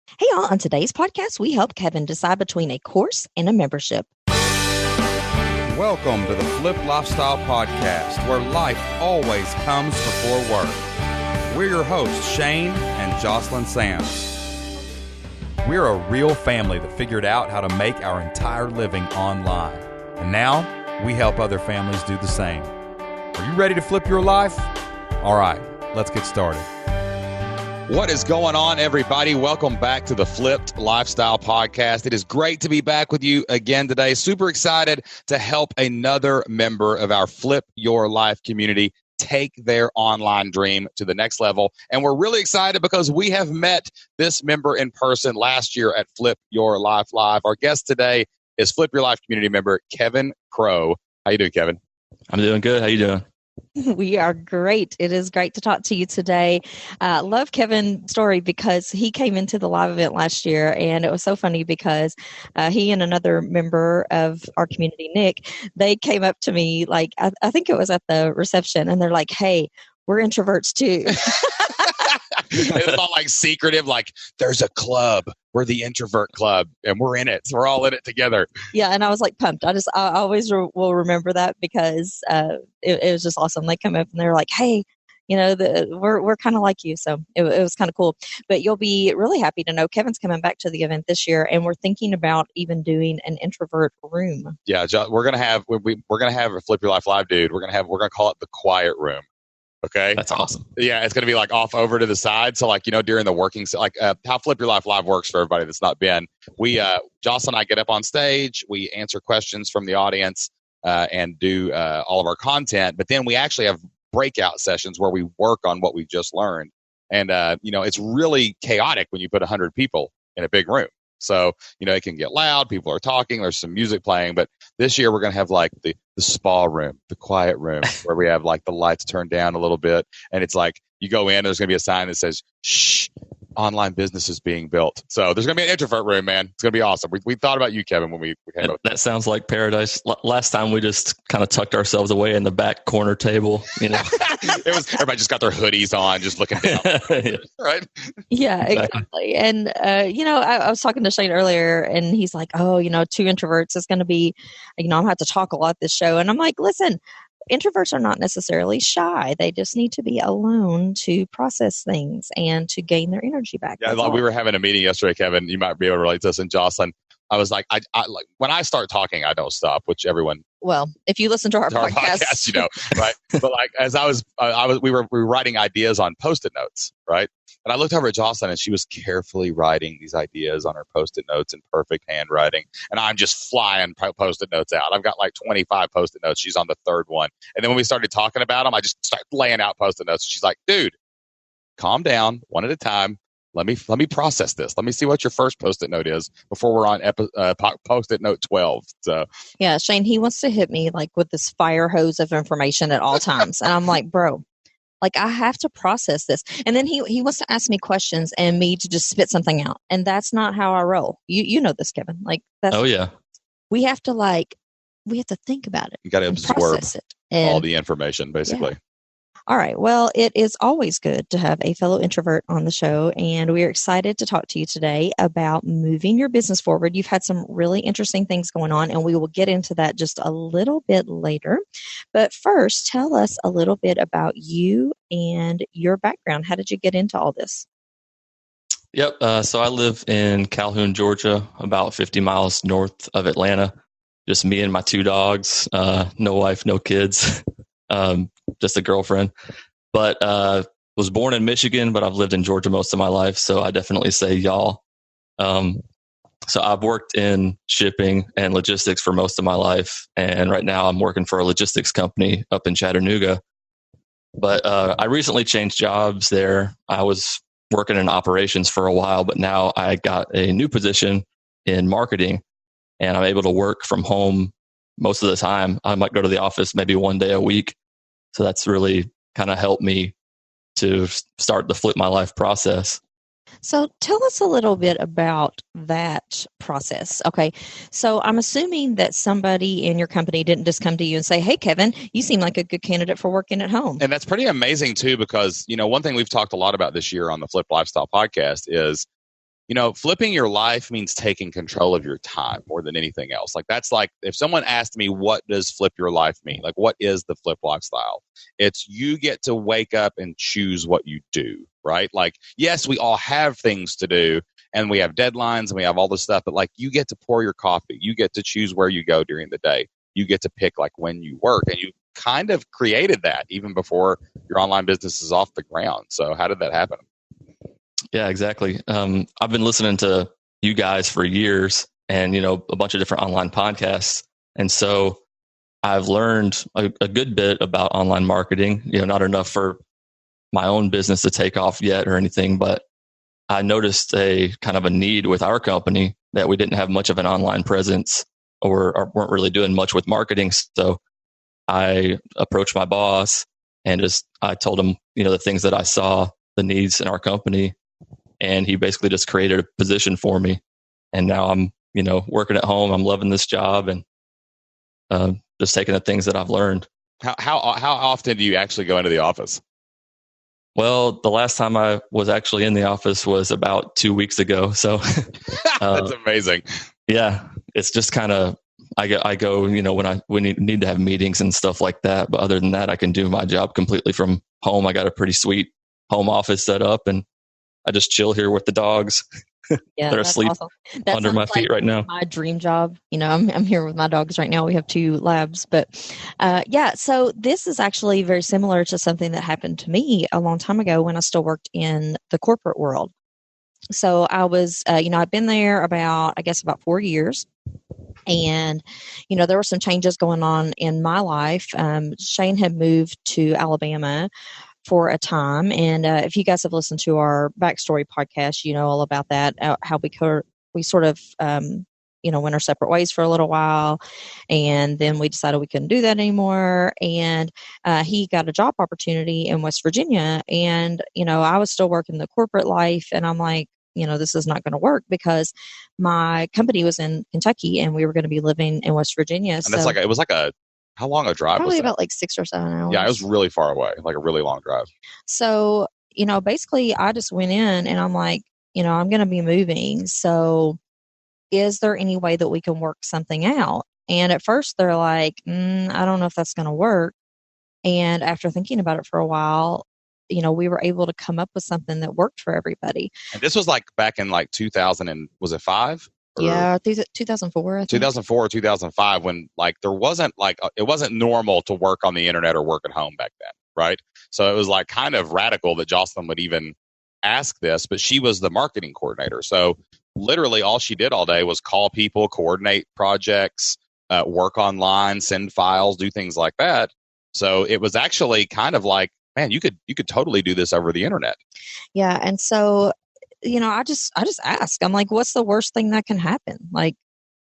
Hey, y'all, on today's podcast, we help Kevin decide between a course and a membership. Welcome to the Flip Lifestyle Podcast, where life always comes before work. We're your hosts, Shane and Jocelyn Sams. We're a real family that figured out how to make our entire living online. And now, we help other families do the same. Are you ready to flip your life? All right, let's get started. What is going on, everybody? Welcome back to the Flipped Lifestyle Podcast. It is great to be back with you again today. Super excited to help another member of our Flip Your Life community take their online dream to the next level. And we're really excited because we have met this member in person last year at Flip Your Life Live. Our guest today is Flip Your Life community member Kevin Crowe. How you doing, Kevin? I'm doing good. How you doing? We are great. It is great to talk to you today. Love Kevin's story because he came into the live event last year, and it was so funny because he and another member of our community, Nick, they came up to me like, I think it was at the reception, and they're like, "Hey, we're introverts too." It was all like secretive, like there's a club. We're the introvert club and we're in it. So we're all in it together. Yeah. And I was like pumped. I always will remember that because it was just awesome. They come up and they're like, "Hey, you know, we're kind of like you." So it was kind of cool. But you'll be really happy to know Kevin's coming back to the event this year, and we're thinking about even doing an introvert room. Yeah, we're gonna have a Flip Your Life Live, dude. We're gonna call it the quiet room. Okay. That's awesome. Yeah, it's going to be like off over to the side. So like, during the working, how Flip Your Life Live works for everybody that's not been, Jocelyn and I get up on stage, we answer questions from the audience and do all of our content. But then we actually have breakout sessions where we work on what we've just learned. And, it's really chaotic when you put 100 people in a big room. So, it can get loud. People are talking. There's some music playing. But this year we're going to have like the spa room, the quiet room, where we have like the lights turned down a little bit. And it's like you go in, there's going to be a sign that says, "Shh, online business is being built." So there's going to be an introvert room, man. It's going to be awesome. We thought about you, Kevin, when we came up. That sounds like paradise. Last time we just kind of tucked ourselves away in the back corner table, Everybody just got their hoodies on, just looking down. Yeah. Right? Yeah, exactly. And, I was talking to Shane earlier, and he's like, "Oh, two introverts is going to be, I'm going to have to talk a lot this show." And I'm like, listen, introverts are not necessarily shy. They just need to be alone to process things and to gain their energy back. Yeah, we were having a meeting yesterday, Kevin. You might be able to relate to this. And Jocelyn, I was like, I like when I start talking, I don't stop, which everyone. Well, if you listen to our podcast, right? But like as we were writing ideas on Post-it notes, right? And I looked over at Jocelyn, and she was carefully writing these ideas on her Post-it notes in perfect handwriting. And I'm just flying Post-it notes out. I've got like 25 Post-it notes. She's on the third one. And then when we started talking about them, I just started laying out Post-it notes. She's like, "Dude, calm down, one at a time. Let me process this. Let me see what your first Post-it note is before we're on Post-it note 12. So yeah, Shane, he wants to hit me like with this fire hose of information at all times. And I'm like, bro, like I have to process this. And then he wants to ask me questions and me to just spit something out. And that's not how I roll. You know this, Kevin. Like that's, oh yeah. We have to think about it. You got to absorb it all the information, basically. Yeah. All right. Well, it is always good to have a fellow introvert on the show, and we're excited to talk to you today about moving your business forward. You've had some really interesting things going on, and we will get into that just a little bit later. But first, tell us a little bit about you and your background. How did you get into all this? Yep. So I live in Calhoun, Georgia, about 50 miles north of Atlanta. Just me and my two dogs, no wife, no kids. Just a girlfriend, but was born in Michigan, but I've lived in Georgia most of my life. So I definitely say y'all. So I've worked in shipping and logistics for most of my life. And right now I'm working for a logistics company up in Chattanooga. But I recently changed jobs there. I was working in operations for a while, but now I got a new position in marketing, and I'm able to work from home most of the time. I might go to the office maybe one day a week. So that's really kind of helped me to start the Flip My Life process. So tell us a little bit about that process. Okay. So I'm assuming that somebody in your company didn't just come to you and say, "Hey, Kevin, you seem like a good candidate for working at home." And that's pretty amazing too, because, one thing we've talked a lot about this year on the Flip Lifestyle podcast is flipping your life means taking control of your time more than anything else. Like, that's like, if someone asked me, what does flip your life mean? Like, what is the flip lifestyle? It's you get to wake up and choose what you do, right? Like, yes, we all have things to do and we have deadlines and we have all this stuff, but like, you get to pour your coffee. You get to choose where you go during the day. You get to pick like when you work, and you kind of created that even before your online business is off the ground. So how did that happen? Yeah, exactly. I've been listening to you guys for years and, a bunch of different online podcasts. And so I've learned a good bit about online marketing, not enough for my own business to take off yet or anything, but I noticed a kind of a need with our company that we didn't have much of an online presence or weren't really doing much with marketing. So I approached my boss and I told him, the things that I saw, the needs in our company. And he basically just created a position for me. And now I'm, working at home. I'm loving this job and just taking the things that I've learned. How often do you actually go into the office? Well, the last time I was actually in the office was about 2 weeks ago. So that's amazing. Yeah, it's just kind of, I go, when we need to have meetings and stuff like that. But other than that, I can do my job completely from home. I got a pretty sweet home office set up and I just chill here with the dogs. Yeah, they're asleep awesome. That under my feet right now. My dream job. I'm here with my dogs right now. We have 2 labs, but so this is actually very similar to something that happened to me a long time ago when I still worked in the corporate world. So I was, I'd been there about 4 years. And, there were some changes going on in my life. Shane had moved to Alabama for a time. And if you guys have listened to our backstory podcast, you know all about that, how we sort of, went our separate ways for a little while. And then we decided we couldn't do that anymore. And he got a job opportunity in West Virginia. And, I was still working the corporate life. And I'm like, this is not going to work because my company was in Kentucky and we were going to be living in West Virginia. And that's it was like how long a drive probably was that? About like 6 or 7 hours. Yeah, it was really far away, like a really long drive. So, basically I just went in and I'm like, I'm going to be moving. So is there any way that we can work something out? And at first they're like, I don't know if that's going to work. And after thinking about it for a while, we were able to come up with something that worked for everybody. And this was like back in like 2000 and was it 5? Yeah, 2004. I think. 2004 or 2005, when like there wasn't it wasn't normal to work on the internet or work at home back then, right? So it was like kind of radical that Jocelyn would even ask this, but she was the marketing coordinator. So literally all she did all day was call people, coordinate projects, work online, send files, do things like that. So it was actually kind of like, man, you could totally do this over the internet. Yeah, and so I just ask. I'm like, what's the worst thing that can happen? Like,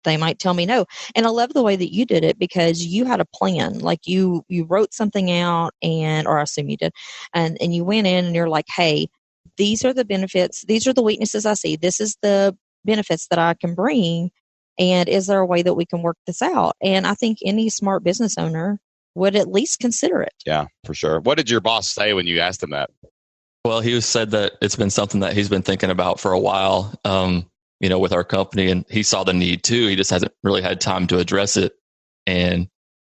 they might tell me no. And I love the way that you did it because you had a plan. Like you wrote something out or I assume you did. And you went in and you're like, hey, these are the benefits. These are the weaknesses I see. This is the benefits that I can bring. And is there a way that we can work this out? And I think any smart business owner would at least consider it. Yeah, for sure. What did your boss say when you asked him that? Well, he said that it's been something that he's been thinking about for a while, with our company, and he saw the need too. He just hasn't really had time to address it. And,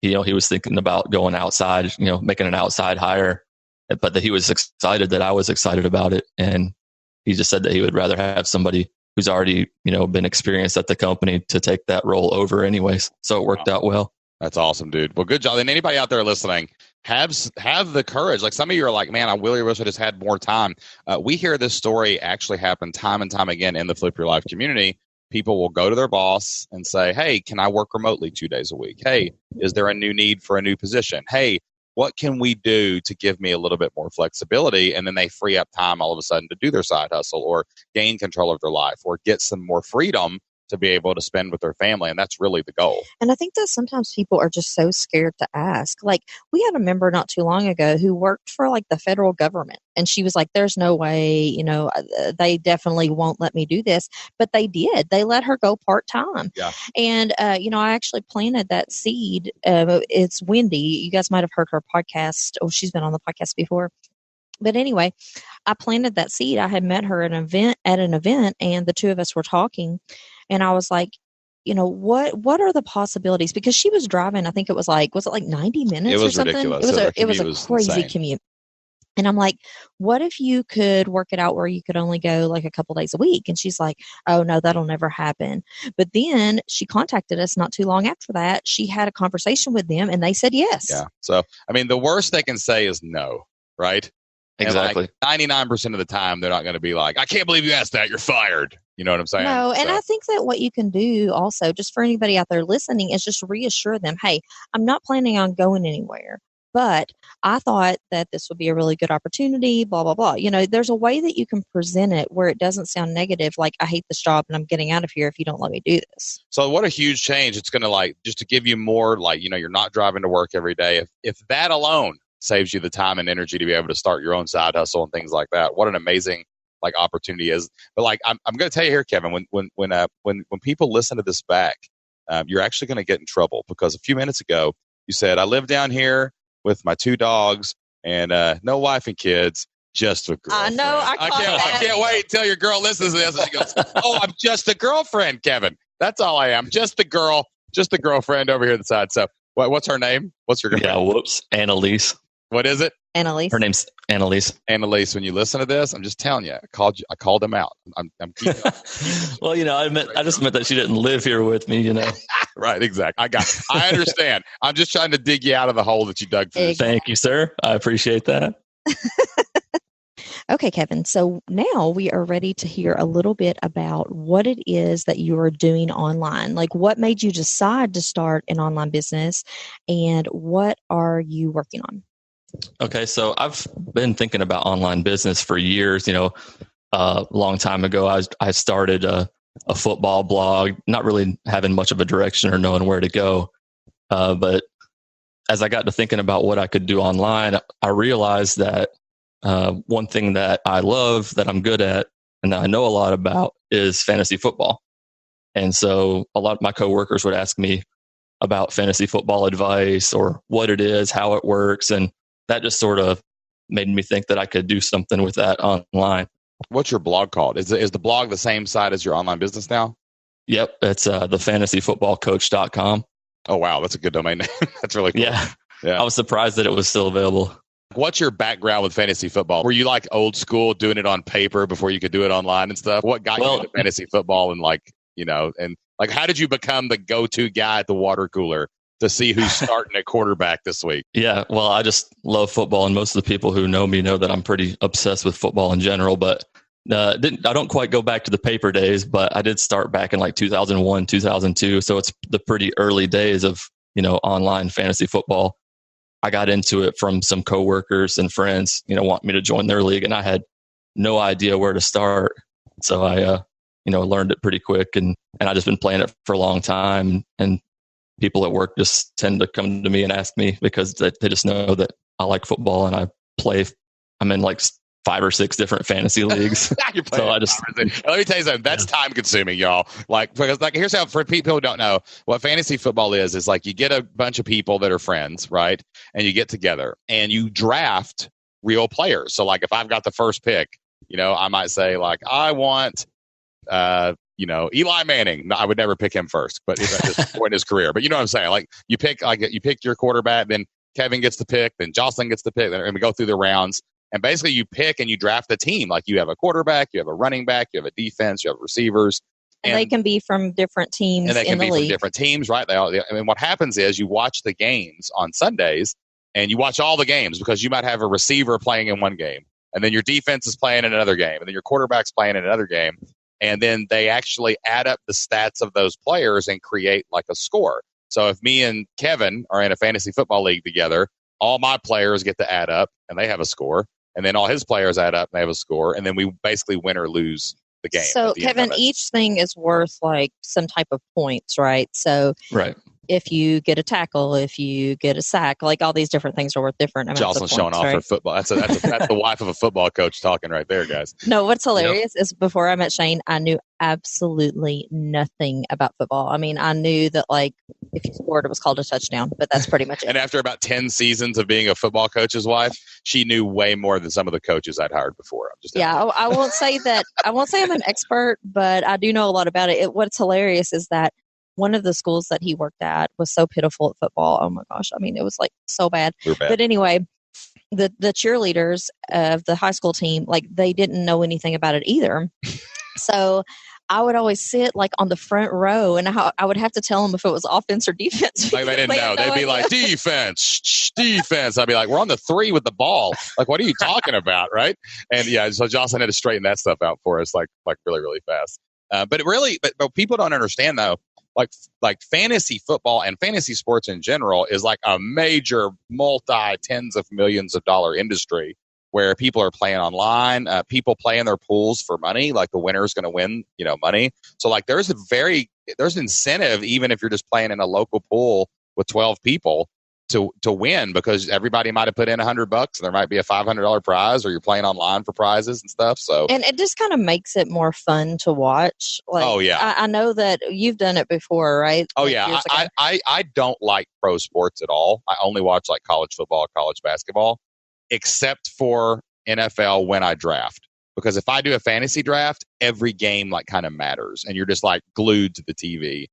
he was thinking about going outside, making an outside hire, but that he was excited that I was excited about it. And he just said that he would rather have somebody who's already, been experienced at the company to take that role over anyways. So it worked out well. That's awesome, dude. Well, good job. And anybody out there listening, have the courage. Like some of you are like, man, I really wish I just had more time. We hear this story actually happen time and time again in the Flip Your Life community. People will go to their boss and say, hey, can I work remotely 2 days a week? Hey, is there a new need for a new position? Hey, what can we do to give me a little bit more flexibility? And then they free up time all of a sudden to do their side hustle or gain control of their life or get some more freedom to be able to spend with their family. And that's really the goal. And I think that sometimes people are just so scared to ask. Like, we had a member not too long ago who worked for like the federal government. And she was like, there's no way, they definitely won't let me do this. But they did. They let her go part-time. Yeah. And, I actually planted that seed. It's Wendy. You guys might have heard her podcast. Oh, she's been on the podcast before. But anyway, I planted that seed. I had met her at an event, and the two of us were talking, and I was like, what are the possibilities? Because she was driving, I think it was it like 90 minutes It was or something? ridiculous. It was a crazy commute. And I'm like, what if you could work it out where you could only go like a couple days a week? And she's like, oh no, that'll never happen. But then she contacted us not too long after that. She had a conversation with them and they said yes. Yeah. So, I mean, the worst they can say is no, right? Exactly. And like 99% of the time, they're not going to be like, I can't believe you asked that. You're fired. You know what I'm saying? No, and I think that what you can do also, just for anybody out there listening, is just reassure them, hey, I'm not planning on going anywhere, but I thought that this would be a really good opportunity, blah, blah, blah. There's a way that you can present it where it doesn't sound negative, like I hate this job and I'm getting out of here if you don't let me do this. So what a huge change. It's going to just to give you more, you're not driving to work every day. If that alone saves you the time and energy to be able to start your own side hustle and things like that, what an amazing opportunity is. But I'm going to tell you here, Kevin, when people listen to this back, you're actually going to get in trouble, because a few minutes ago you said, I live down here with my 2 dogs and no wife and kids, just a girlfriend. I know. I can't wait until your girl listens to this and she goes, oh, I'm just a girlfriend, Kevin. That's all I am. Just a girlfriend over here on the side. So what's her name? What's your girlfriend? Yeah, whoops. Annalise. What is it? Annalise. Her name's Annalise. Annalise, when you listen to this, I'm just telling you, I called him out. I'm keeping Well, I just meant that she didn't live here with me, Right, exactly. I understand. I'm just trying to dig you out of the hole that you dug for. Thank you, sir. I appreciate that. Okay, Kevin. So now we are ready to hear a little bit about what it is that you are doing online. Like, what made you decide to start an online business, and what are you working on? Okay, so I've been thinking about online business for years. A long time ago, I started a football blog, not really having much of a direction or knowing where to go. But as I got to thinking about what I could do online, I realized that one thing that I love, that I'm good at, and that I know a lot about is fantasy football. And so a lot of my coworkers would ask me about fantasy football advice or what it is, how it works. And that just sort of made me think that I could do something with that online. What's your blog called? Is the blog the same site as your online business now? Yep. It's thefantasyfootballcoach.com. Oh, wow. That's a good domain name. That's really cool. Yeah. I was surprised that it was still available. What's your background with fantasy football? Were you like old school, doing it on paper before you could do it online and stuff? What got you into fantasy football, and how did you become the go-to guy at the water cooler to see who's starting at quarterback this week? Yeah, well, I just love football, and most of the people who know me know that I'm pretty obsessed with football in general. But I don't quite go back to the paper days, but I did start back in 2001, 2002. So it's the pretty early days of online fantasy football. I got into it from some coworkers and friends, want me to join their league, and I had no idea where to start. So I, learned it pretty quick, and I just been playing it for a long time. And people at work just tend to come to me and ask me because they just know that I like football, and I'm in 5 or 6 different fantasy leagues. So let me tell you something. That's time consuming, y'all. Because here's how, for people who don't know what fantasy football is you get a bunch of people that are friends, right? And you get together and you draft real players. So if I've got the first pick, I might say I want, Eli Manning. No, I would never pick him first, but at this point in his career. But you know what I'm saying? You pick your quarterback, then Kevin gets the pick, then Jocelyn gets the pick, and we go through the rounds. And basically you pick and you draft the team. You have a quarterback, you have a running back, you have a defense, you have receivers. And they can be from different teams and they can in the be league. From different teams, right? What happens is you watch the games on Sundays, and you watch all the games because you might have a receiver playing in one game, and then your defense is playing in another game, and then your quarterback's playing in another game. And then they actually add up the stats of those players and create a score. So if me and Kevin are in a fantasy football league together, all my players get to add up and they have a score. And then all his players add up and they have a score. And then we basically win or lose the game. So, Kevin, each thing is worth some type of points, right? So, right. if you get a tackle, if you get a sack, like all these different things are worth different amounts Jocelyn of points, showing off right? her football. That's the wife of a football coach talking right there, guys. No, what's hilarious is before I met Shane, I knew absolutely nothing about football. I mean, I knew that like if you scored, it was called a touchdown, but that's pretty much it. And after about 10 seasons of being a football coach's wife, she knew way more than some of the coaches I'd hired before. I won't say that. I won't say I'm an expert, but I do know a lot about it. What's hilarious is that one of the schools that he worked at was so pitiful at football. Oh my gosh. I mean, it was like so bad. But anyway, the cheerleaders of the high school team, like they didn't know anything about it either. So I would always sit like on the front row and I would have to tell them if it was offense or defense. Like they didn't know. They'd be like, defense. I'd be like, we're on the 3 with the ball. Like, what are you talking about? Right. And yeah, so Jocelyn had to straighten that stuff out for us like really, really fast. But people don't understand though, like fantasy football and fantasy sports in general is like a major tens of millions of dollar industry where people are playing online, people play in their pools for money, like the winner is going to win, money. So like there's incentive, even if you're just playing in a local pool with 12 people to win, because everybody might have put in $100 and there might be a $500 prize, or you're playing online for prizes and stuff. So, and it just kind of makes it more fun to watch. Like, oh yeah. I know that you've done it before, right? Oh like yeah. I don't like pro sports at all. I only watch like college football, college basketball, except for NFL when I draft. Because if I do a fantasy draft, every game like kind of matters, and you're just like glued to the TV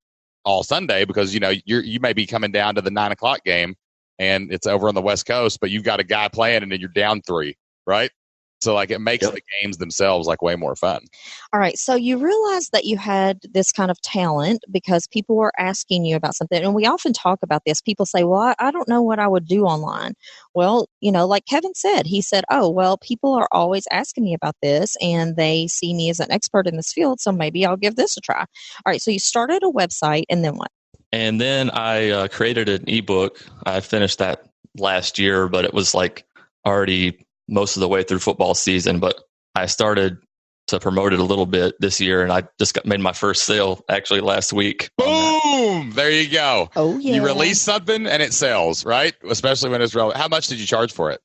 all Sunday because you may be coming down to the 9:00 game and it's over on the West Coast, but you've got a guy playing and then you're down 3, right? So like it makes the games themselves like way more fun. All right. So you realized that you had this kind of talent because people were asking you about something. And we often talk about this. People say, well, I don't know what I would do online. Well, like Kevin said, he said, oh, well, people are always asking me about this and they see me as an expert in this field. So maybe I'll give this a try. All right. So you started a website and then what? And then I created an ebook. I finished that last year, but it was like already most of the way through football season. But I started to promote it a little bit this year, and I just made my first sale actually last week. Boom! There you go. Oh yeah. You release something and it sells, right? Especially when it's relevant. How much did you charge for it?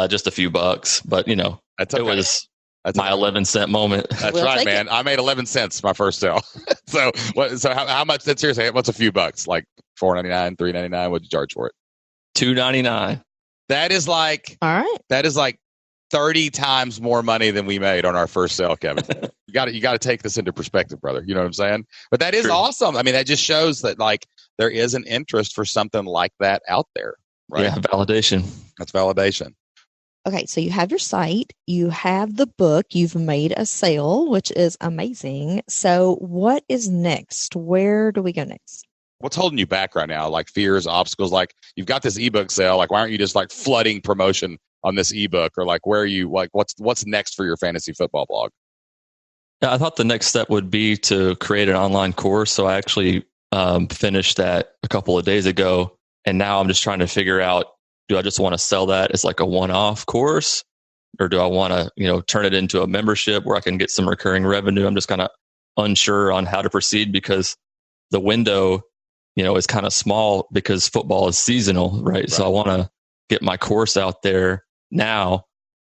Just a few bucks, but That's okay. It was my 11-cent moment. That's right, man. I made 11 cents my first sale. So how much? That's seriously, what's a few bucks? Like $4.99, $3.99? What'd you charge for it? $2.99. That is like, all right. That is like 30 times more money than we made on our first sale, Kevin. You got to take this into perspective, brother. You know what I'm saying? But that is awesome. I mean, that just shows that like there is an interest for something like that out there, right? Yeah, validation. That's validation. Okay, so you have your site, you have the book, you've made a sale, which is amazing. So what is next? Where do we go next? What's holding you back right now? Like fears, obstacles, like you've got this ebook sale. Like, why aren't you just like flooding promotion on this ebook? Or like, where are you, like, what's next for your fantasy football blog? Yeah, I thought the next step would be to create an online course. So I actually finished that a couple of days ago. And now I'm just trying to figure out, do I just want to sell that as like a one-off course, or do I want to, turn it into a membership where I can get some recurring revenue? I'm just kind of unsure on how to proceed because the window, is kind of small because football is seasonal, right? So I want to get my course out there now.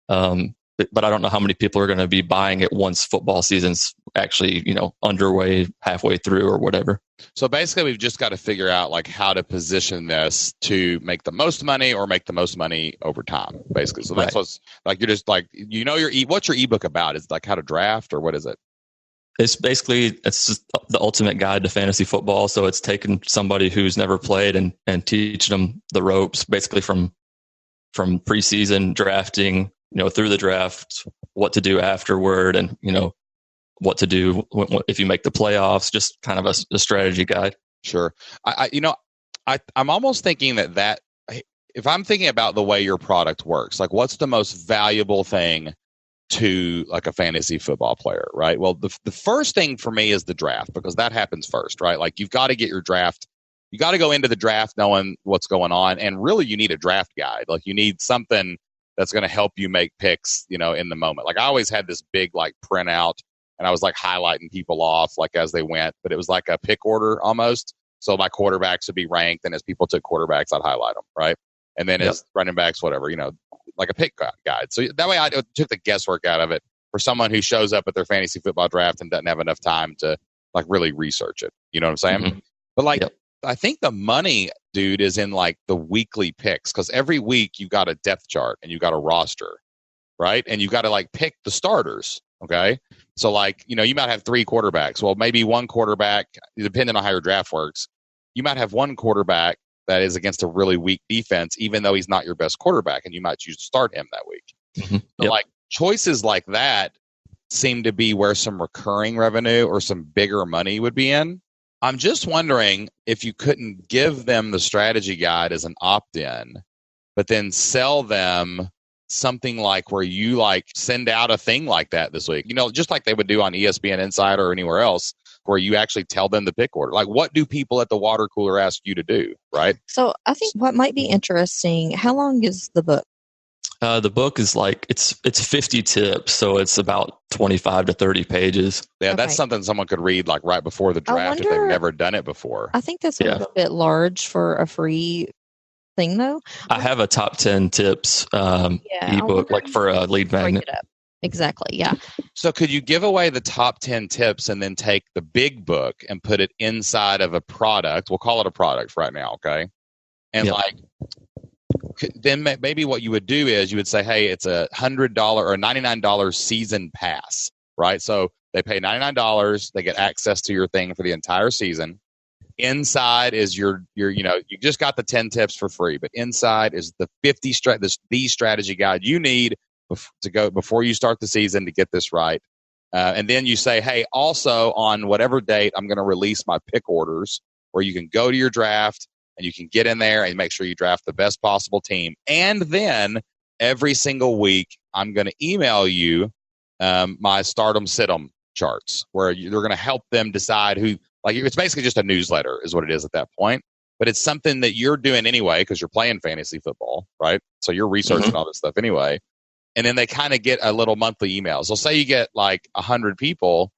But I don't know how many people are going to be buying it once football season's actually, underway, halfway through or whatever. So basically we've just got to figure out like how to position this to make the most money or make the most money over time, basically. So that's what's like, you're just like, what's your ebook about? Is it like how to draft, or what is it? It's just the ultimate guide to fantasy football. So it's taking somebody who's never played and teaching them the ropes, basically from preseason drafting, through the draft, what to do afterward, and what to do if you make the playoffs. Just kind of a strategy guide. Sure. I'm almost thinking that if I'm thinking about the way your product works, like what's the most valuable thing to like a fantasy football player, right? Well, the first thing for me is the draft, because that happens first, right? Like you've got to get your draft. You got to go into the draft knowing what's going on, and really you need a draft guide. Like you need something that's going to help you make picks, in the moment. Like I always had this big like printout, and I was like highlighting people off like as they went, but it was like a pick order almost. So my quarterbacks would be ranked, and as people took quarterbacks, I'd highlight them, right? And then as running backs, whatever, like a pick guide. So that way I took the guesswork out of it for someone who shows up at their fantasy football draft and doesn't have enough time to like really research it. You know what I'm saying? Mm-hmm. But like, I think the money, dude, is in like the weekly picks, because every week you've got a depth chart and you've got a roster, right? And you've got to like pick the starters. Okay. So like, you might have 3 quarterbacks. Well, maybe one quarterback, depending on how your draft works, you might have one quarterback that is against a really weak defense, even though he's not your best quarterback, and you might choose to start him that week. Mm-hmm. So like choices like that seem to be where some recurring revenue or some bigger money would be in. I'm just wondering if you couldn't give them the strategy guide as an opt-in, but then sell them something like where you like send out a thing like that this week, just like they would do on ESPN Insider or anywhere else, where you actually tell them the pick order. Like, what do people at the water cooler ask you to do, right? So I think what might be interesting, how long is the book? The book is like, it's 50 tips, so it's about 25 to 30 pages. Yeah, that's something someone could read like right before the draft if they've never done it before. I think that's a little bit large for a free thing, though. I have a top 10 tips ebook, like for a lead magnet. Exactly, yeah. So could you give away the top 10 tips and then take the big book and put it inside of a product? We'll call it a product right now, okay? And then maybe what you would do is you would say, hey, it's a $100 or $99 season pass, right? So they pay $99, they get access to your thing for the entire season. Inside is your you just got the 10 tips for free, but inside is the the strategy guide you need to go before you start the season to get this right. And then you say, hey, also on whatever date, I'm going to release my pick orders where you can go to your draft and you can get in there and make sure you draft the best possible team. And then every single week, I'm going to email you my stardom sit-em charts where they're going to help them decide who, like, it's basically just a newsletter is what it is at that point. But it's something that you're doing anyway because you're playing fantasy football, right? So you're researching all this stuff anyway. And then they kind of get a little monthly email. So say you get like 100 people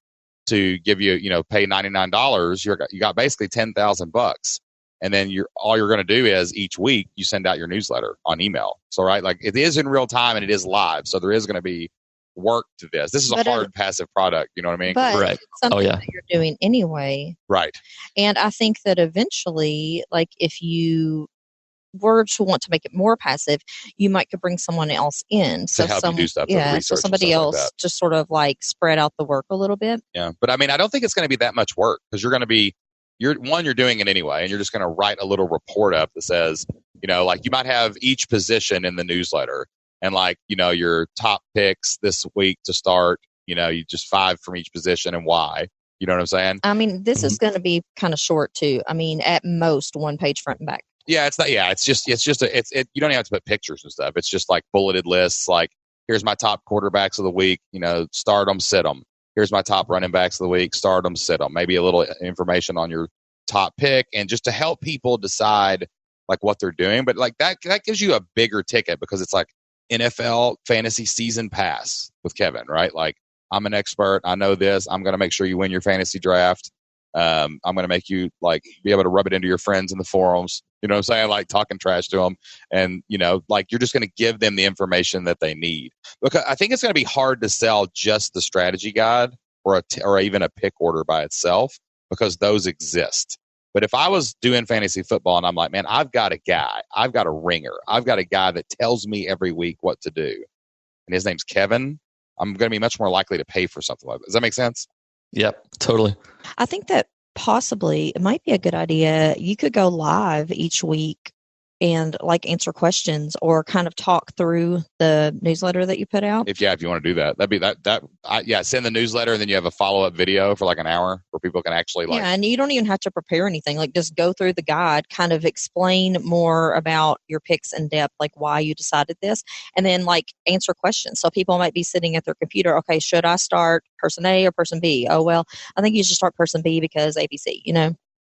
to give you, pay $99. You got basically $10,000. And then all you're going to do is each week you send out your newsletter on email. So, right, like it is in real time and it is live. So there is going to be work to this. This is a hard passive product. You know what I mean? But it's something that you're doing anyway. Right. And I think that eventually, like if you were to want to make it more passive, you might could bring someone else in. So help you do stuff. So somebody else like just sort of like spread out the work a little bit. Yeah. But I mean, I don't think it's going to be that much work because you're going to be, you're doing it anyway. And you're just going to write a little report up that says, like you might have each position in the newsletter and like, your top picks this week to start, you just 5 from each position and why. You know what I'm saying? I mean, this is going to be kind of short too. I mean, at most 1 page front and back. Yeah, it's not. Yeah, it's just you don't even have to put pictures and stuff. It's just like bulleted lists. Like, here's my top quarterbacks of the week. Start them, sit them. Here's my top running backs of the week. Start them, sit them. Maybe a little information on your top pick, and just to help people decide like what they're doing. But like that gives you a bigger ticket because it's like NFL fantasy season pass with Kevin, right? Like, I'm an expert. I know this. I'm going to make sure you win your fantasy draft. I'm going to make you like be able to rub it into your friends in the forums. You know what I'm saying? Like talking trash to them. And, like you're just going to give them the information that they need. Because I think it's going to be hard to sell just the strategy guide or even a pick order by itself because those exist. But if I was doing fantasy football and I'm like, man, I've got a guy, I've got a ringer, I've got a guy that tells me every week what to do. And his name's Kevin. I'm going to be much more likely to pay for something like that. Does that make sense? Yep, totally. I think that possibly it might be a good idea. You could go live each week and like answer questions or kind of talk through the newsletter that you put out. If you want to do that, that'd be send the newsletter and then you have a follow-up video for like an hour where people can actually like. Yeah, and you don't even have to prepare anything. Like just go through the guide, kind of explain more about your picks in depth, like why you decided this, and then like answer questions. So people might be sitting at their computer. Okay, should I start person A or person B? Oh, well, I think you should start person B because ABC,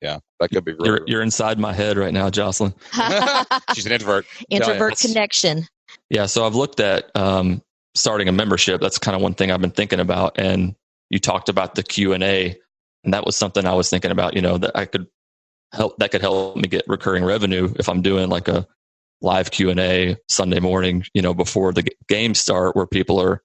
Yeah, that could be real. You're inside my head right now, Jocelyn. She's an introvert. Introvert connection. Yeah, so I've looked at starting a membership. That's kind of one thing I've been thinking about. And you talked about the Q&A, and that was something I was thinking about, that I could that could help me get recurring revenue if I'm doing like a live Q&A Sunday morning, before the games start, where people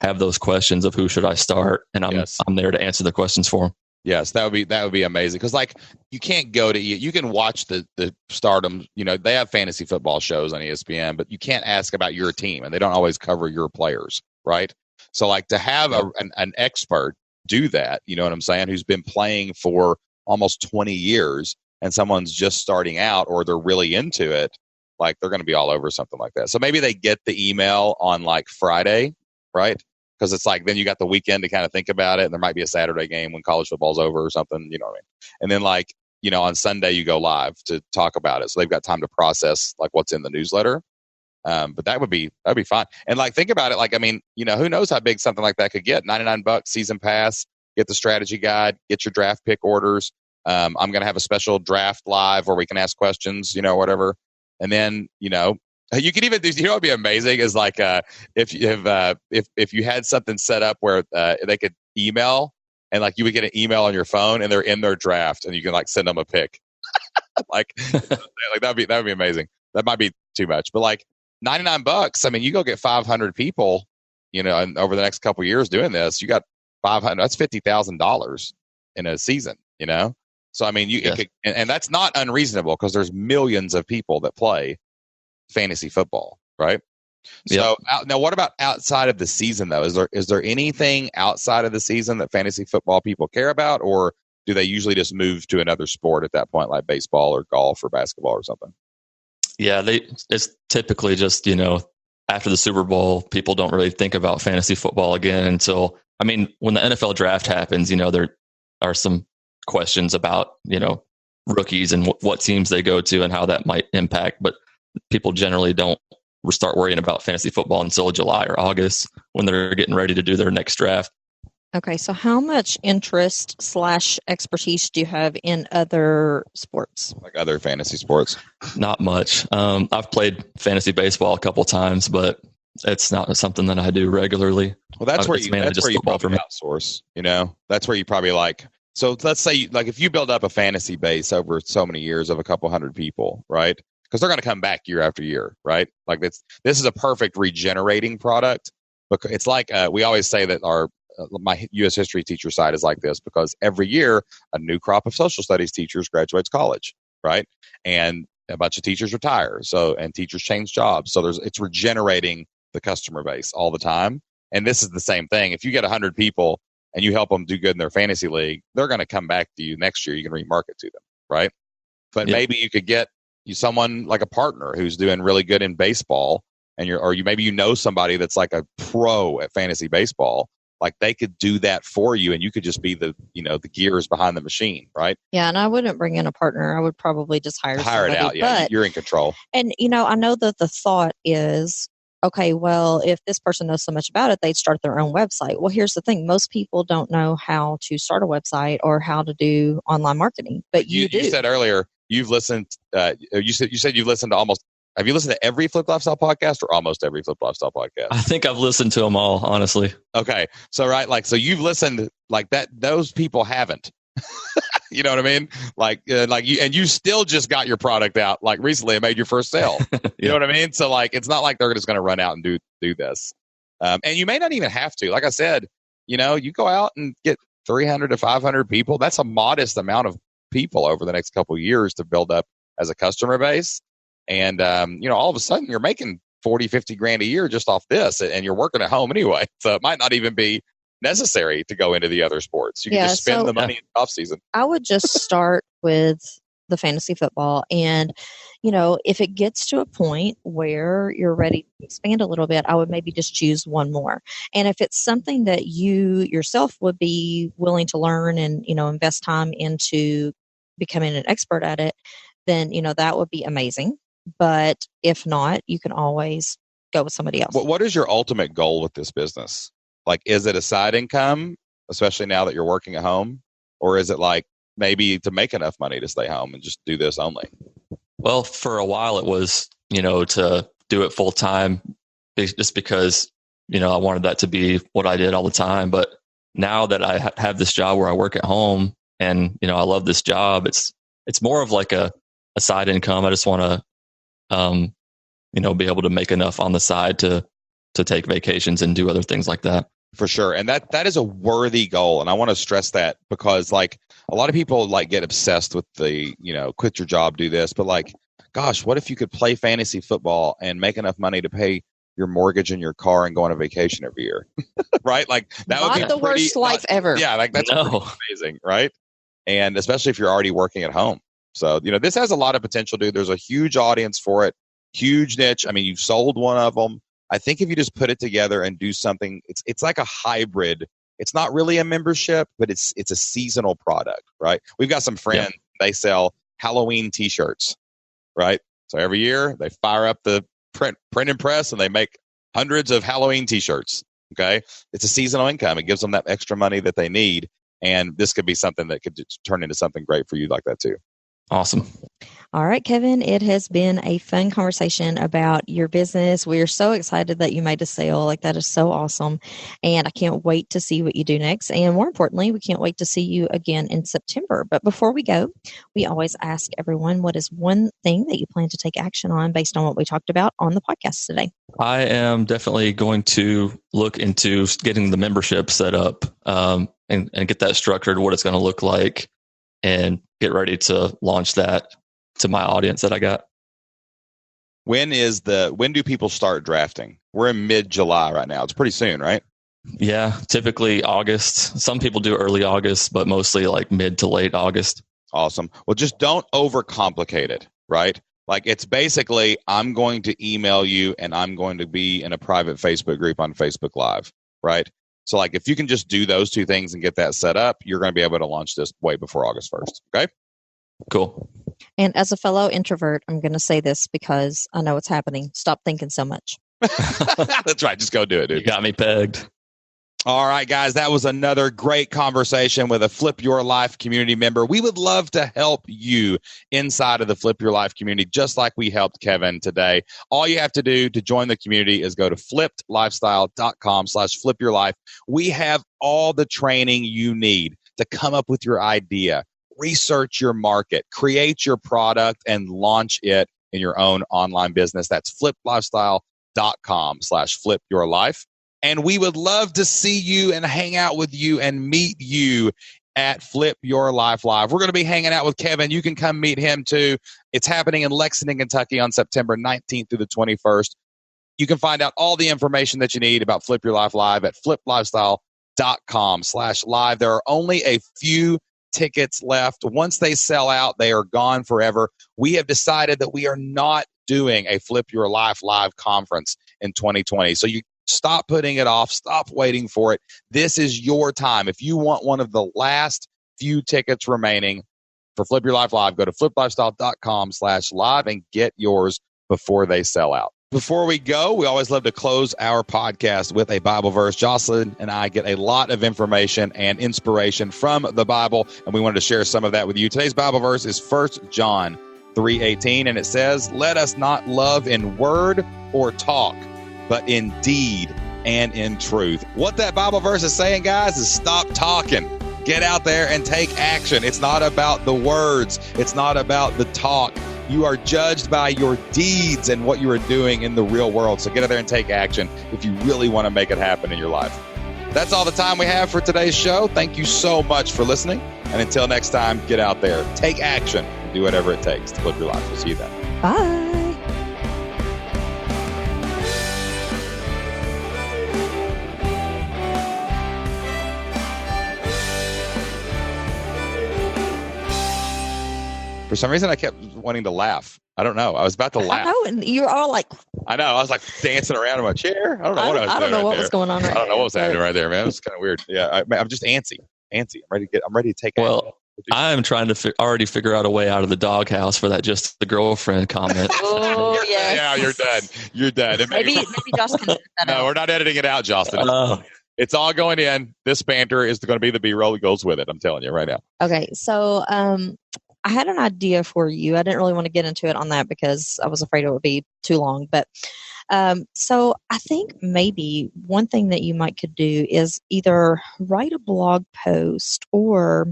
have those questions of who should I start, and I'm there to answer the questions for them. Yes, that would be amazing, because like you can't go to you can watch the Stardom. They have fantasy football shows on ESPN, but you can't ask about your team, and they don't always cover your players, right? So like to have an expert do that, you know what I'm saying, who's been playing for almost 20 years, and someone's just starting out or they're really into it, like they're going to be all over something like that. So maybe they get the email on like Friday, right? Because it's like then you got the weekend to kind of think about it, and there might be a Saturday game when college football's over or something, you know what I mean? And then like, on Sunday you go live to talk about it. So they've got time to process like what's in the newsletter. But that'd be fine. And like, think about it. Like, I mean, who knows how big something like that could get? $99 season pass, get the strategy guide, get your draft pick orders. I'm going to have a special draft live where we can ask questions, whatever. And then, you could even do, what'd be amazing is like, if you had something set up where they could email, and like you would get an email on your phone and they're in their draft and you can like send them a pick. like that'd be amazing. That might be too much, but like $99, I mean, you go get 500 people, and over the next couple of years doing this, you got 500, that's $50,000 in a season, So, I mean, and that's not unreasonable, because there's millions of people that play fantasy football, right? So now what about outside of the season though? Is there anything outside of the season that fantasy football people care about, or do they usually just move to another sport at that point, like baseball or golf or basketball or something? Yeah, it's typically just, after the Super Bowl, people don't really think about fantasy football again until, I mean, when the NFL draft happens, there are some questions about, rookies and what teams they go to and how that might impact. But people generally don't start worrying about fantasy football until July or August, when they're getting ready to do their next draft. Okay, so how much interest / expertise do you have in other sports? Like other fantasy sports? Not much. I've played fantasy baseball a couple times, but it's not something that I do regularly. Well, that's where you probably outsource, That's where you probably like, so let's say like if you build up a fantasy base over so many years of a couple hundred people, right? Because they're going to come back year after year, right? Like this is a perfect regenerating product. Because it's like we always say that my U.S. history teacher side is like this, because every year a new crop of social studies teachers graduates college, right? And a bunch of teachers retire. And teachers change jobs. So it's regenerating the customer base all the time. And this is the same thing. If you get 100 people and you help them do good in their fantasy league, they're going to come back to you next year. You can remarket to them, right? But maybe you could get someone like a partner who's doing really good in baseball, and maybe somebody that's like a pro at fantasy baseball. Like they could do that for you, and you could just be the gears behind the machine, right? Yeah, and I wouldn't bring in a partner. I would probably just hire somebody. It out. Yeah, you're in control. And I know that the thought is, okay, well, if this person knows so much about it, they'd start their own website. Well, here's the thing: most people don't know how to start a website or how to do online marketing. But you do. You said earlier you've listened. You said you've listened to almost. Have you listened to every Flip Lifestyle podcast or almost every Flip Lifestyle podcast? I think I've listened to them all, honestly. Okay. So, right. Like, so you've listened like that. Those people haven't, you know what I mean? Like you still just got your product out like recently and made your first sale. You know what I mean? So like, it's not like they're just going to run out and do this. And you may not even have to, like I said, you go out and get 300 to 500 people. That's a modest amount of people over the next couple of years to build up as a customer base. And, all of a sudden you're making 40, 50 grand a year just off this, and you're working at home anyway. So it might not even be necessary to go into the other sports. You can just spend the money in the off season. I would just start with the fantasy football. And, if it gets to a point where you're ready to expand a little bit, I would maybe just choose one more. And if it's something that you yourself would be willing to learn and, invest time into becoming an expert at it, then, that would be amazing. But if not, you can always go with somebody else. What is your ultimate goal with this business? Like, is it a side income, especially now that you're working at home? Or is it like maybe to make enough money to stay home and just do this only? Well, for a while it was, to do it full time, just because, I wanted that to be what I did all the time. But now that I have this job where I work at home and, I love this job, it's it's more of like a side income. I just want to, be able to make enough on the side to take vacations and do other things like that. For sure. And that is a worthy goal. And I want to stress that because like a lot of people like get obsessed with the, quit your job, do this. But like, gosh, what if you could play fantasy football and make enough money to pay your mortgage and your car and go on a vacation every year? Right? Like that would be the worst life ever. Yeah. Like that's amazing. Right. And especially if you're already working at home. So, this has a lot of potential, dude. There's a huge audience for it. Huge niche. I mean, you've sold one of them. I think if you just put it together and do something, it's like a hybrid. It's not really a membership, but it's a seasonal product, right? We've got some friends, They sell Halloween t-shirts, right? So every year they fire up the print and press and they make hundreds of Halloween t-shirts, okay? It's a seasonal income. It gives them that extra money that they need. And this could be something that could turn into something great for you like that too. Awesome. All right, Kevin, it has been a fun conversation about your business. We are so excited that you made a sale. Like, that is so awesome. And I can't wait to see what you do next. And more importantly, we can't wait to see you again in September. But before we go, we always ask everyone, what is one thing that you plan to take action on based on what we talked about on the podcast today? I am definitely going to look into getting the membership set up and get that structured, what it's going to look like, and get ready to launch that to my audience that I got. When do people start drafting? We're in mid-July right now. It's pretty soon, right? Yeah, typically August. Some people do early August, but mostly like mid to late August. Awesome. Well, just don't overcomplicate it, right? Like, it's basically, I'm going to email you and I'm going to be in a private Facebook group on Facebook Live, right? So like, if you can just do those two things and get that set up, you're going to be able to launch this way before August 1st. Okay? Cool. And as a fellow introvert, I'm going to say this because I know it's happening. Stop thinking so much. That's right. Just go do it, dude. You got me pegged. All right, guys, that was another great conversation with a Flip Your Life community member. We would love to help you inside of the Flip Your Life community, just like we helped Kevin today. All you have to do to join the community is go to flippedlifestyle.com/flipyourlife. We have all the training you need to come up with your idea, research your market, create your product, and launch it in your own online business. That's flippedlifestyle.com/flipyourlife. And we would love to see you and hang out with you and meet you at Flip Your Life Live. We're going to be hanging out with Kevin. You can come meet him too. It's happening in Lexington, Kentucky on September 19th through the 21st. You can find out all the information that you need about Flip Your Life Live at fliplifestyle.com/live. There are only a few tickets left. Once they sell out, they are gone forever. We have decided that we are not doing a Flip Your Life Live conference in 2020. So you stop putting it off. Stop waiting for it. This is your time. If you want one of the last few tickets remaining for Flip Your Life Live, go to fliplifestyle.com/live and get yours before they sell out. Before we go, we always love to close our podcast with a Bible verse. Jocelyn and I get a lot of information and inspiration from the Bible, and we wanted to share some of that with you. Today's Bible verse is 1 John 3:18, and it says, "Let us not love in word or talk, but in deed and in truth." What that Bible verse is saying, guys, is stop talking. Get out there and take action. It's not about the words. It's not about the talk. You are judged by your deeds and what you are doing in the real world. So get out there and take action if you really want to make it happen in your life. That's all the time we have for today's show. Thank you so much for listening. And until next time, get out there, take action, and do whatever it takes to flip your life. We'll see you then. Bye. For some reason, I kept wanting to laugh. I don't know. I was about to laugh. I know, and you're all like, I know. I was like dancing around in my chair. I don't know what I was doing. I don't know what was going on right I don't know what was happening right there, man. It was kind of weird. Yeah, I'm just antsy. I'm ready to take action. Well, I'm trying to already figure out a way out of the doghouse for that just the girlfriend comment. Oh, yes. Yeah, you're done. You're done. Maybe Josh can edit that out. No, we're not editing it out, Jocelyn. It's all going in. This banter is going to be the B-roll that goes with it. I'm telling you right now. Okay, so I had an idea for you. I didn't really want to get into it on that because I was afraid it would be too long. But so I think maybe one thing that you could do is either write a blog post or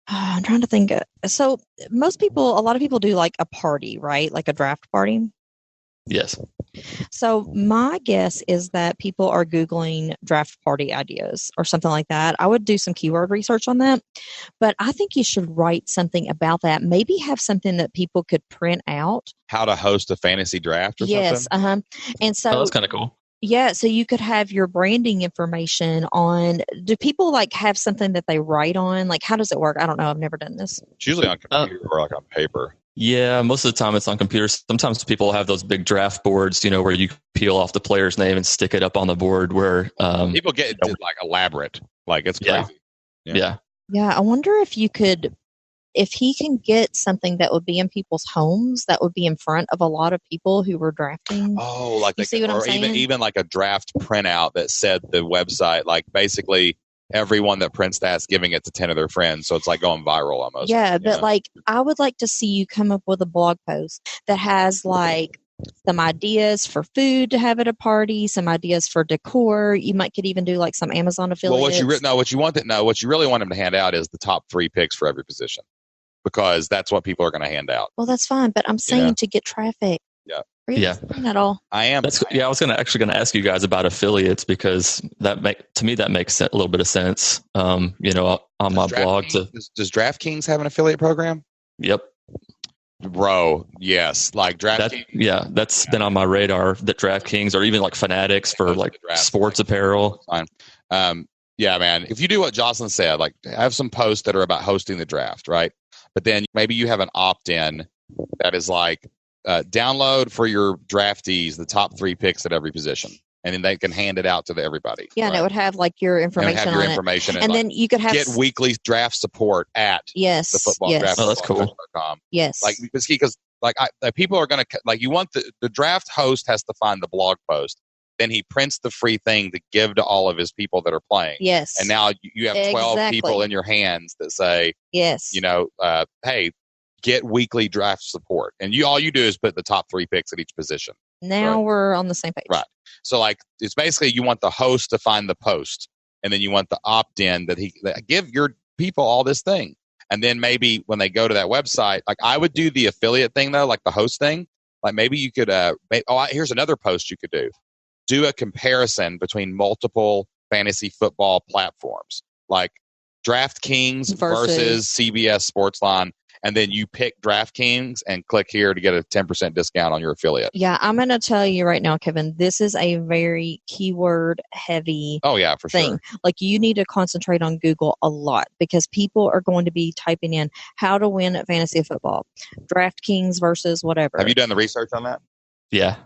I'm trying to think. So a lot of people do like a party, right? Like a draft party. Yes. So my guess is that people are Googling draft party ideas or something like that. I would do some keyword research on that, but I think you should write something about that. Maybe have something that people could print out. How to host a fantasy draft or Yes. something? And so that's kind of cool. yeah, so you could have your branding information on. Do people like have something that they write on? Like, how does it work? I don't know. I've never done this. It's usually on computer or like on paper. Yeah, most of the time it's on computers. Sometimes people have those big draft boards, where you peel off the player's name and stick it up on the board. Where people get like elaborate, like it's crazy. Yeah. I wonder if you could, if he can get something that would be in people's homes, that would be in front of a lot of people who were drafting. Oh, like you see what I'm saying? Even like a draft printout that said the website, like basically everyone that prints that's giving it to 10 of their friends. So it's like going viral almost. Yeah, but like I would like to see you come up with a blog post that has like some ideas for food to have at a party, some ideas for decor. You could even do like some Amazon affiliates. Well, what you really want them to hand out is the top 3 picks for every position, because that's what people are going to hand out. Well, that's fine, but I'm saying to get traffic. Yeah. Are you saying at all? I am. I was going to ask you guys about affiliates, because that makes a little bit of sense. On my blog. Does DraftKings have an affiliate program? Yep. Bro, yes. Like DraftKings. That's been on my radar. That DraftKings, or even like Fanatics for like sports apparel. Fine. Yeah, man. If you do what Jocelyn said, like have some posts that are about hosting the draft, right? But then maybe you have an opt-in that is like download for your draftees the top 3 picks at every position, and then they can hand it out to everybody. Yeah, right? And it would have like your information on it. And then you could have get weekly draft support at the football draft. Oh, that's cool. Yes, like because people are going to like, you want the draft host has to find the blog post. Then he prints the free thing to give to all of his people that are playing. Yes. And now you have 12 people in your hands that say, yes, hey, get weekly draft support. And all you do is put the top 3 picks at each position. Now we're on the same page. Right. So like, it's basically you want the host to find the post, and then you want the opt-in that give your people all this thing. And then maybe when they go to that website, like I would do the affiliate thing though, like the host thing. Like maybe you could, here's another post you could do. Do a comparison between multiple fantasy football platforms, like DraftKings versus CBS Sportsline, and then you pick DraftKings and click here to get a 10% discount on your affiliate. Yeah, I'm going to tell you right now, Kevin, this is a very keyword heavy thing. Sure. Like you need to concentrate on Google a lot, because people are going to be typing in how to win at fantasy football, DraftKings versus whatever. Have you done the research on that? Yeah.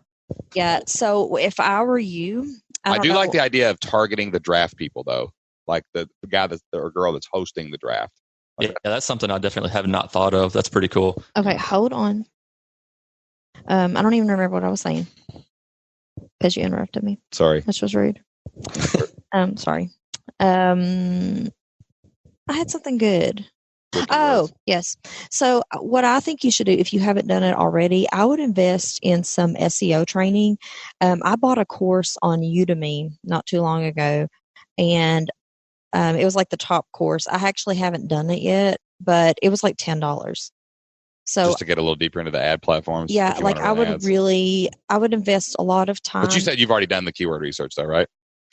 Yeah. So if I were you, I do like the idea of targeting the draft people though, like the guy or girl that's hosting the draft. Yeah, that's something I definitely have not thought of. That's pretty cool. Okay, hold on. I don't even remember what I was saying because you interrupted me. Sorry. Which was rude. Sorry. I had something good. Oh, yes. So what I think you should do, if you haven't done it already, I would invest in some SEO training. I bought a course on Udemy not too long ago, and it was like the top course. I actually haven't done it yet, but it was like $10. So just to get a little deeper into the ad platforms. Yeah, like I would invest a lot of time. But you said you've already done the keyword research though, right?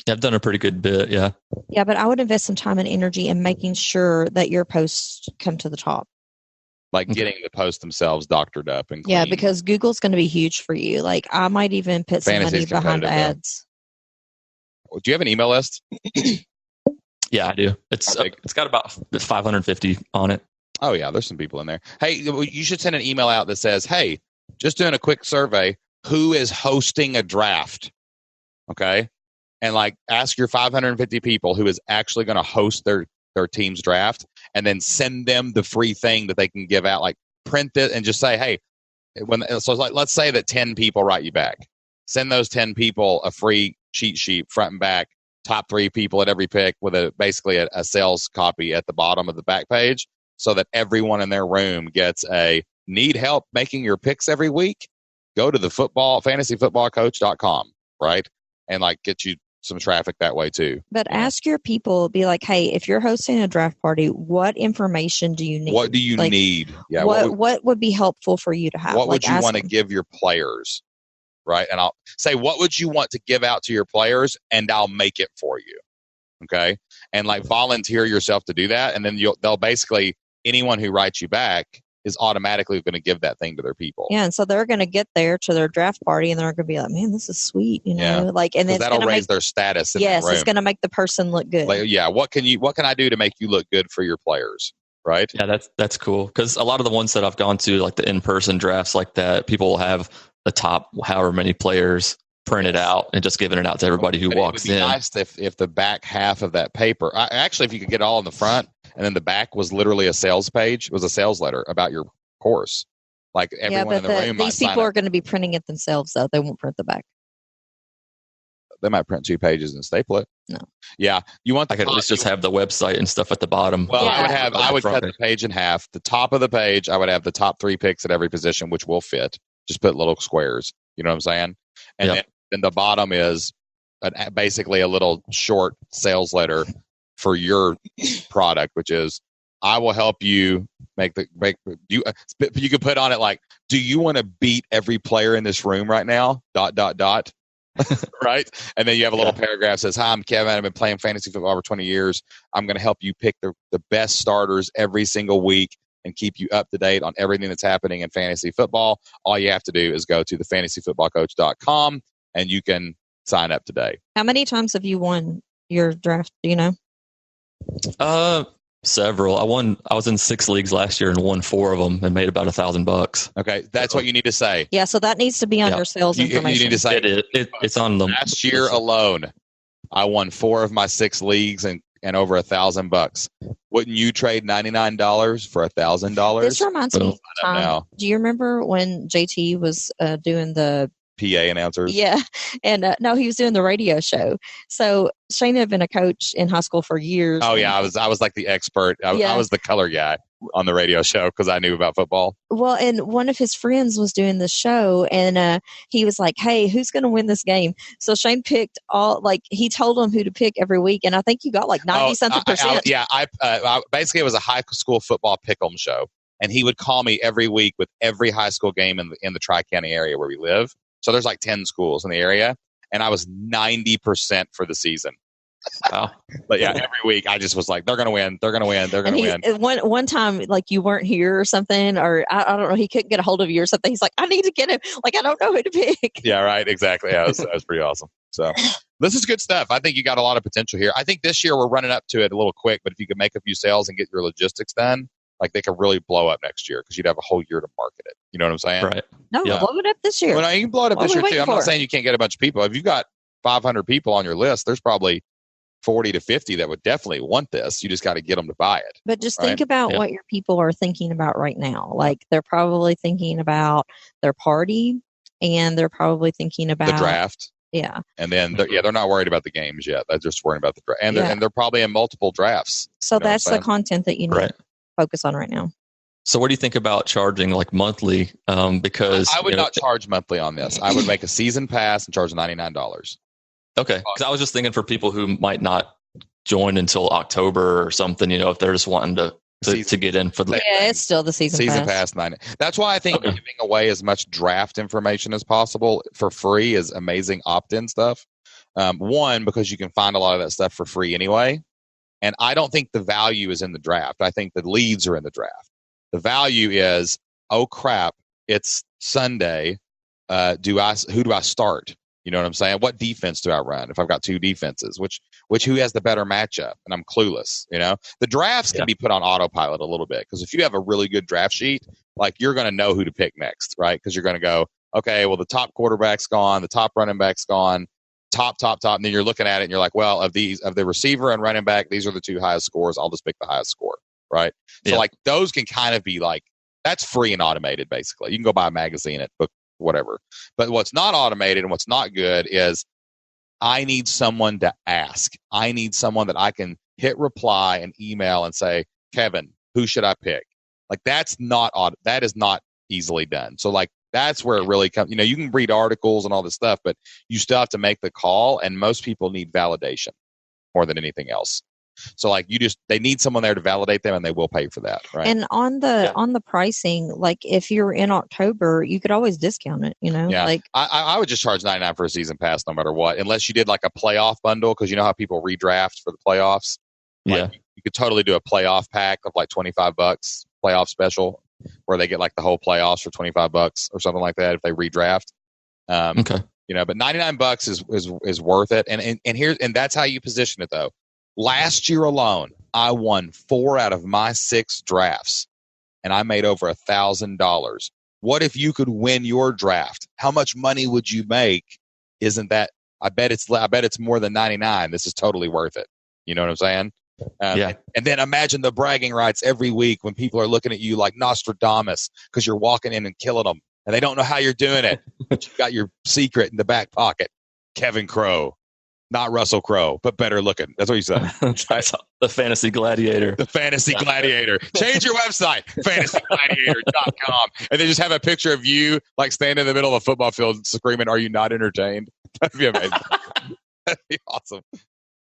Yeah, I've done a pretty good bit, yeah. Yeah, but I would invest some time and energy in making sure that your posts come to the top. Like getting the posts themselves doctored up and clean. Yeah, because Google's going to be huge for you. Like I might even put some money behind ads. Do you have an email list? Yeah, I do. It's got about 550 on it. Oh yeah, there's some people in there. Hey, you should send an email out that says, "Hey, just doing a quick survey. Who is hosting a draft?" Okay, and like ask your 550 people who is actually going to host their team's draft, and then send them the free thing that they can give out. Like print it and just say, "Hey," so it's like let's say that 10 people write you back. Send those 10 people a free cheat sheet front and back. Top 3 people at every pick with basically a sales copy at the bottom of the back page, so that everyone in their room gets a need help making your picks every week. Go to the fantasyfootballcoach.com, right? And like get you some traffic that way too. But ask your people, be like, hey, if you're hosting a draft party, what information do you need? What do you need? Yeah. What would be helpful for you to have? What would you want to give your players? Right. And I'll say, what would you want to give out to your players? And I'll make it for you. Okay. And like volunteer yourself to do that. And then they'll basically, anyone who writes you back is automatically going to give that thing to their people. Yeah. And so they're going to get there to their draft party and they're going to be like, man, this is sweet. You know, like, and then that'll raise their status. Yes. It's going to make the person look good. Like, what can I do to make you look good for your players? Right. Yeah. That's cool. Cause a lot of the ones that I've gone to, like the in-person drafts like that, people will have the top however many players printed out and just giving it out to everybody who walks in. It would be nice if the back half of that paper, actually, if you could get it all in the front and then the back was literally a sales page, it was a sales letter about your course. Like everyone in the room. These people are going to be printing it themselves, though. They won't print the back. They might print 2 pages and staple it. No. Yeah. You want I could at least just have the website and stuff at the bottom. Well, I would cut the page in half. The top of the page, I would have the top 3 picks at every position, which will fit. Just put little squares. You know what I'm saying? And then the bottom is basically a little short sales letter for your product, which is, I will help you you could put on it like, do you want to beat every player in this room right now? ... Right. And then you have a little paragraph that says, hi, I'm Kevin. I've been playing fantasy football for 20 years. I'm going to help you pick the best starters every single week and keep you up to date on everything that's happening in fantasy football. All you have to do is go to thefantasyfootballcoach.com and you can sign up today. How many times have you won your draft? Do you know? Several. I was in 6 leagues last year and won 4 of them and made about $1,000. Okay, that's what you need to say. Yeah, so that needs to be on your sales information. You need to say it's on them. Last year alone, I won 4 of my 6 leagues and over $1,000. Wouldn't you trade $99 for $1,000? This reminds me of time. Do you remember when JT was doing the PA announcers? Yeah. And no, he was doing the radio show. So Shane had been a coach in high school for years. Oh yeah, I was like the expert. I was the color guy on the radio show because I knew about football. Well, and one of his friends was doing the show and he was like, hey, who's going to win this game? So Shane picked he told him who to pick every week. And I think you got like 90-something%. I basically it was a high school football pick'em show. And he would call me every week with every high school game in the Tri-County area where we live. So there's like 10 schools in the area, and I was 90% for the season. Wow. But yeah, every week I just was like, they're going to win. They're going to win. They're going to win. One time, like you weren't here or something, or I don't know, he couldn't get a hold of you or something. He's like, I need to get him. Like, I don't know who to pick. Yeah, right. Exactly. Yeah, that was pretty awesome. So this is good stuff. I think you got a lot of potential here. I think this year we're running up to it a little quick, but if you could make a few sales and get your logistics done, like they could really blow up next year because you'd have a whole year to market it. You know what I'm saying? Right. No, blow it up this year. Well, no, you can blow it up this year too. I'm not saying you can't get a bunch of people. If you've got 500 people on your list, there's probably 40 to 50 that would definitely want this. You just got to get them to buy it. But just think about what your people are thinking about right now. Like they're probably thinking about their party and they're probably thinking about the draft. Yeah. And then they're not worried about the games yet. They're just worried about the draft. And they're probably in multiple drafts. So that's the content that you need to focus on right now. So what do you think about charging like monthly? Because I would not charge monthly on this. I would make a season pass and charge $99. Okay. Because I was just thinking for people who might not join until October or something, if they're just wanting to get in for the it's still the season pass. That's why I think giving away as much draft information as possible for free is amazing opt-in stuff. One, because you can find a lot of that stuff for free anyway. And I don't think the value is in the draft. I think the leads are in the draft. The value is, oh crap, it's Sunday. Who do I start? You know what I'm saying? What defense do I run if I've got 2 defenses? Who has the better matchup? And I'm clueless. The drafts can be put on autopilot a little bit because if you have a really good draft sheet, like you're going to know who to pick next, right? Because you're going to go, okay, well the top quarterback's gone, the top running back's gone, top, and then you're looking at it and you're like, well, of the receiver and running back, these are the 2 highest scores. I'll just pick the highest score, right? So like those can kind of be like, that's free and automated basically. You can go buy a magazine at book whatever. But what's not automated and what's not good is I need someone to ask. I need someone that I can hit reply and email and say, Kevin, who should I pick? Like that is not easily done. So like That's where it really comes. You know, you can read articles and all this stuff, but you still have to make the call, and most people need validation more than anything else. So like they need someone there to validate them, and they will pay for that, right? And on the pricing, like if you're in October, you could always discount it, you know? Yeah. Like I would just charge $99 for a season pass no matter what, unless you did like a playoff bundle, because you know how people redraft for the playoffs. Like, you could totally do a playoff pack of like $25, playoff special, where they get like the whole playoffs for $25 or something like that if they redraft. Okay. You know, but $99 is worth it. And that's how you position it though. Last year alone, I won 4 out of my 6 drafts, and I made over $1,000. What if you could win your draft? How much money would you make? Isn't that? I bet it's more than 99. This is totally worth it. You know what I'm saying? And then imagine the bragging rights every week when people are looking at you like Nostradamus because you're walking in and killing them, and they don't know how you're doing it. But you got your secret in the back pocket. Kevin Crowe. Not Russell Crowe, but better looking. That's what you said. The Fantasy Gladiator. The Fantasy Gladiator. Change your website, fantasygladiator.com. And then just have a picture of you like standing in the middle of a football field screaming, "Are you not entertained?" That'd be amazing. That'd be awesome.